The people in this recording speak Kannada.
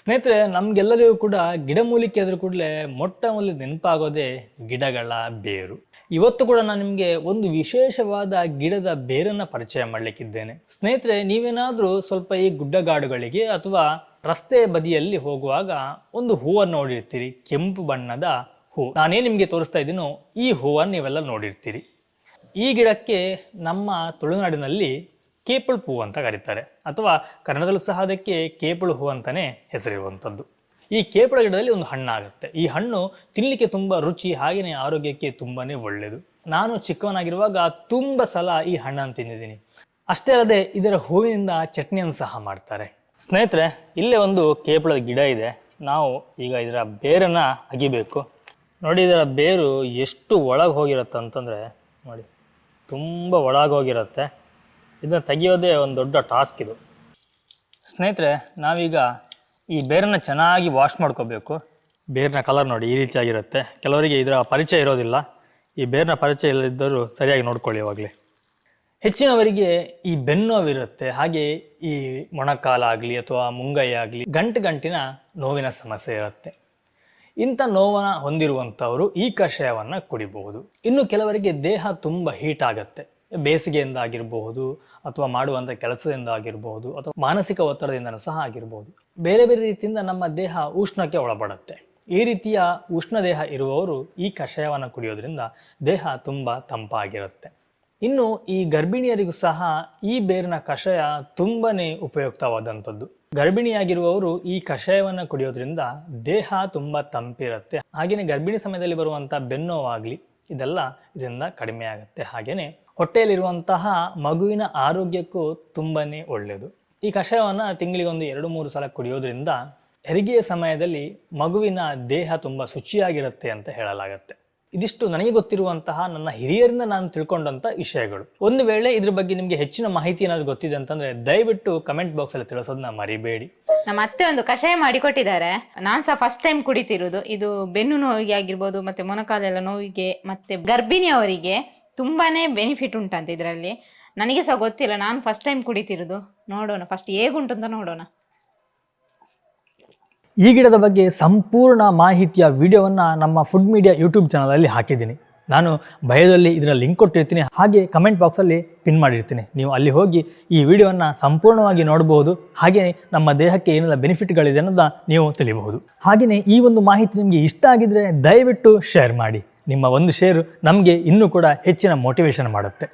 ಸ್ನೇಹಿತರೆ, ನಮಗೆಲ್ಲರಿಗೂ ಕೂಡ ಗಿಡಮೂಲಿಕೆ ಆದರೂ ಕೂಡಲೇ ಮೊಟ್ಟ ಮೊದಲು ನೆನಪಾಗೋದೇ ಗಿಡಗಳ ಬೇರು. ಇವತ್ತು ಕೂಡ ನಾನು ನಿಮಗೆ ಒಂದು ವಿಶೇಷವಾದ ಗಿಡದ ಬೇರನ್ನು ಪರಿಚಯ ಮಾಡಲಿಕ್ಕಿದ್ದೇನೆ. ಸ್ನೇಹಿತರೆ, ನೀವೇನಾದರೂ ಸ್ವಲ್ಪ ಈ ಗುಡ್ಡಗಾಡುಗಳಿಗೆ ಅಥವಾ ರಸ್ತೆ ಬದಿಯಲ್ಲಿ ಹೋಗುವಾಗ ಒಂದು ಹೂವನ್ನು ನೋಡಿರ್ತೀರಿ, ಕೆಂಪು ಬಣ್ಣದ ಹೂ. ನಾನೇ ನಿಮಗೆ ತೋರಿಸ್ತಾ ಇದ್ದೀನೋ ಈ ಹೂವನ್ನು ನೀವೆಲ್ಲ ನೋಡಿರ್ತೀರಿ. ಈ ಗಿಡಕ್ಕೆ ನಮ್ಮ ತುಳುನಾಡಿನಲ್ಲಿ ಕೇಪಳು ಹೂ ಅಂತ ಕರೀತಾರೆ, ಅಥವಾ ಕನ್ನಡದಲ್ಲೂ ಸಹ ಅದಕ್ಕೆ ಕೇಪಳು ಹೂ ಅಂತಲೇ ಹೆಸರಿರುವಂಥದ್ದು. ಈ ಕೇಪಳ ಗಿಡದಲ್ಲಿ ಒಂದು ಹಣ್ಣಾಗುತ್ತೆ. ಈ ಹಣ್ಣು ತಿನ್ನಲಿಕ್ಕೆ ತುಂಬ ರುಚಿ, ಹಾಗೆಯೇ ಆರೋಗ್ಯಕ್ಕೆ ತುಂಬಾ ಒಳ್ಳೆಯದು. ನಾನು ಚಿಕ್ಕವನಾಗಿರುವಾಗ ತುಂಬ ಸಲ ಈ ಹಣ್ಣನ್ನು ತಿಂದಿದ್ದೀನಿ. ಅಷ್ಟೇ ಅಲ್ಲದೆ ಇದರ ಹೂವಿನಿಂದ ಚಟ್ನಿಯನ್ನು ಸಹ ಮಾಡ್ತಾರೆ. ಸ್ನೇಹಿತರೆ, ಇಲ್ಲೇ ಒಂದು ಕೇಪಳದ ಗಿಡ ಇದೆ. ನಾವು ಈಗ ಇದರ ಬೇರನ್ನು ಅಗಿಬೇಕು. ನೋಡಿ, ಇದರ ಬೇರು ಎಷ್ಟು ಒಳಗೆ ಹೋಗಿರುತ್ತೆ ಅಂತಂದರೆ ನೋಡಿ, ತುಂಬ ಒಳಗೆ ಹೋಗಿರುತ್ತೆ. ಇದನ್ನು ತೆಗೆಯೋದೇ ಒಂದು ದೊಡ್ಡ ಟಾಸ್ಕ್ ಇದು. ಸ್ನೇಹಿತರೆ, ನಾವೀಗ ಈ ಬೇರನ್ನು ಚೆನ್ನಾಗಿ ವಾಶ್ ಮಾಡ್ಕೋಬೇಕು. ಬೇರಿನ ಕಲರ್ ನೋಡಿ ಈ ರೀತಿಯಾಗಿರುತ್ತೆ. ಕೆಲವರಿಗೆ ಇದರ ಪರಿಚಯ ಇರೋದಿಲ್ಲ. ಈ ಬೇರಿನ ಪರಿಚಯ ಇಲ್ಲದಿದ್ದರೂ ಸರಿಯಾಗಿ ನೋಡ್ಕೊಳ್ಳಿ. ಇವಾಗಲೇ ಹೆಚ್ಚಿನವರಿಗೆ ಈ ಬೆನ್ನೋವಿರುತ್ತೆ, ಹಾಗೆ ಈ ಮೊಣಕಾಲಾಗಲಿ ಅಥವಾ ಮುಂಗೈ ಆಗಲಿ ಗಂಟಿನ ನೋವಿನ ಸಮಸ್ಯೆ ಇರುತ್ತೆ. ಇಂಥ ನೋವನ್ನು ಹೊಂದಿರುವಂಥವರು ಈ ಕಷಾಯವನ್ನು ಕುಡಿಬಹುದು. ಇನ್ನು ಕೆಲವರಿಗೆ ದೇಹ ತುಂಬ ಹೀಟ್ ಆಗುತ್ತೆ, ಬೇಸಿಗೆಯಿಂದ ಆಗಿರಬಹುದು, ಅಥವಾ ಮಾಡುವಂಥ ಕೆಲಸದಿಂದ ಆಗಿರಬಹುದು, ಅಥವಾ ಮಾನಸಿಕ ಒತ್ತಡದಿಂದ ಸಹ ಆಗಿರಬಹುದು. ಬೇರೆ ಬೇರೆ ರೀತಿಯಿಂದ ನಮ್ಮ ದೇಹ ಉಷ್ಣಕ್ಕೆ ಒಳಪಡುತ್ತೆ. ಈ ರೀತಿಯ ಉಷ್ಣ ದೇಹ ಇರುವವರು ಈ ಕಷಾಯವನ್ನು ಕುಡಿಯೋದ್ರಿಂದ ದೇಹ ತುಂಬ ತಂಪಾಗಿರುತ್ತೆ. ಇನ್ನು ಈ ಗರ್ಭಿಣಿಯರಿಗೂ ಸಹ ಈ ಬೇರಿನ ಕಷಾಯ ತುಂಬನೇ ಉಪಯುಕ್ತವಾದಂಥದ್ದು. ಗರ್ಭಿಣಿಯಾಗಿರುವವರು ಈ ಕಷಾಯವನ್ನು ಕುಡಿಯೋದ್ರಿಂದ ದೇಹ ತುಂಬ ತಂಪಿರುತ್ತೆ. ಹಾಗೆಯೇ ಗರ್ಭಿಣಿ ಸಮಯದಲ್ಲಿ ಬರುವಂಥ ಬೆನ್ನೋವಾಗಲಿ ಇದೆಲ್ಲ ಇದರಿಂದ ಕಡಿಮೆ ಆಗುತ್ತೆ. ಹಾಗೆಯೇ ಹೊಟ್ಟೆಯಲ್ಲಿರುವಂತಹ ಮಗುವಿನ ಆರೋಗ್ಯಕ್ಕೂ ತುಂಬನೇ ಒಳ್ಳೆಯದು. ಈ ಕಷಾಯವನ್ನು ತಿಂಗಳಿಗೆ ಒಂದು 2-3 ಸಲ ಕುಡಿಯೋದ್ರಿಂದ ಹೆರಿಗೆಯ ಸಮಯದಲ್ಲಿ ಮಗುವಿನ ದೇಹ ತುಂಬ ಶುಚಿಯಾಗಿರುತ್ತೆ ಅಂತ ಹೇಳಲಾಗುತ್ತೆ. ಇದಿಷ್ಟು ನನಗೆ ಗೊತ್ತಿರುವಂತಹ ನನ್ನ ಹಿರಿಯರಿಂದ ನಾನು ತಿಳ್ಕೊಂಡಂಥ ವಿಷಯಗಳು. ಒಂದು ವೇಳೆ ಇದ್ರ ಬಗ್ಗೆ ನಿಮಗೆ ಹೆಚ್ಚಿನ ಮಾಹಿತಿ ಏನಾದರೂ ಗೊತ್ತಿದೆ ಅಂತಂದರೆ ದಯವಿಟ್ಟು ಕಮೆಂಟ್ ಬಾಕ್ಸಲ್ಲಿ ತಿಳಿಸೋದನ್ನ ಮರಿಬೇಡಿ. ನಮ್ಮ ಅತ್ತೆ ಒಂದು ಕಷಾಯ ಮಾಡಿಕೊಟ್ಟಿದ್ದಾರೆ. ನಾನು ಸಹ ಫಸ್ಟ್ ಟೈಮ್ ಕುಡಿತಿರೋದು. ಇದು ಬೆನ್ನು ನೋವಿಗೆ ಆಗಿರ್ಬೋದು, ಮತ್ತೆ ಮೊಣಕಾಲೆಲ್ಲ ನೋವಿಗೆ, ಮತ್ತೆ ಗರ್ಭಿಣಿಯವರಿಗೆ ತುಂಬಾನೇ ಬೆನಿಫಿಟ್ ಉಂಟಂತೆ ಇದರಲ್ಲಿ. ನನಗೆ ಸಹ ಗೊತ್ತಿಲ್ಲ, ನಾನು ಫಸ್ಟ್ ಟೈಮ್ ಕುಡಿತಿರೋದು. ನೋಡೋಣ ಫಸ್ಟ್ ಹೇಗುಂಟು ಅಂತ ನೋಡೋಣ. ಈ ಗಿಡದ ಬಗ್ಗೆ ಸಂಪೂರ್ಣ ಮಾಹಿತಿಯ ವಿಡಿಯೋವನ್ನು ನಮ್ಮ ಫುಡ್ ಮೀಡಿಯಾ ಯೂಟ್ಯೂಬ್ ಚಾನಲಲ್ಲಿ ಹಾಕಿದ್ದೀನಿ. ನಾನು ಬಯೋದಲ್ಲಿ ಇದರ ಲಿಂಕ್ ಕೊಟ್ಟಿರ್ತೀನಿ, ಹಾಗೆ ಕಮೆಂಟ್ ಬಾಕ್ಸಲ್ಲಿ ಪಿನ್ ಮಾಡಿರ್ತೀನಿ. ನೀವು ಅಲ್ಲಿ ಹೋಗಿ ಈ ವಿಡಿಯೋವನ್ನು ಸಂಪೂರ್ಣವಾಗಿ ನೋಡಬಹುದು. ಹಾಗೆಯೇ ನಮ್ಮ ದೇಹಕ್ಕೆ ಏನೆಲ್ಲ ಬೆನಿಫಿಟ್ಗಳಿದೆ ಅನ್ನೋದನ್ನ ನೀವು ತಿಳಿಯಬಹುದು. ಹಾಗೆಯೇ ಈ ಒಂದು ಮಾಹಿತಿ ನಿಮಗೆ ಇಷ್ಟ ಆಗಿದ್ರೆ ದಯವಿಟ್ಟು ಶೇರ್ ಮಾಡಿ. ನಿಮ್ಮ ಒಂದು ಶೇರು ನಮಗೆ ಇನ್ನೂ ಕೂಡ ಹೆಚ್ಚಿನ ಮೋಟಿವೇಶನ್ ಮಾಡುತ್ತೆ.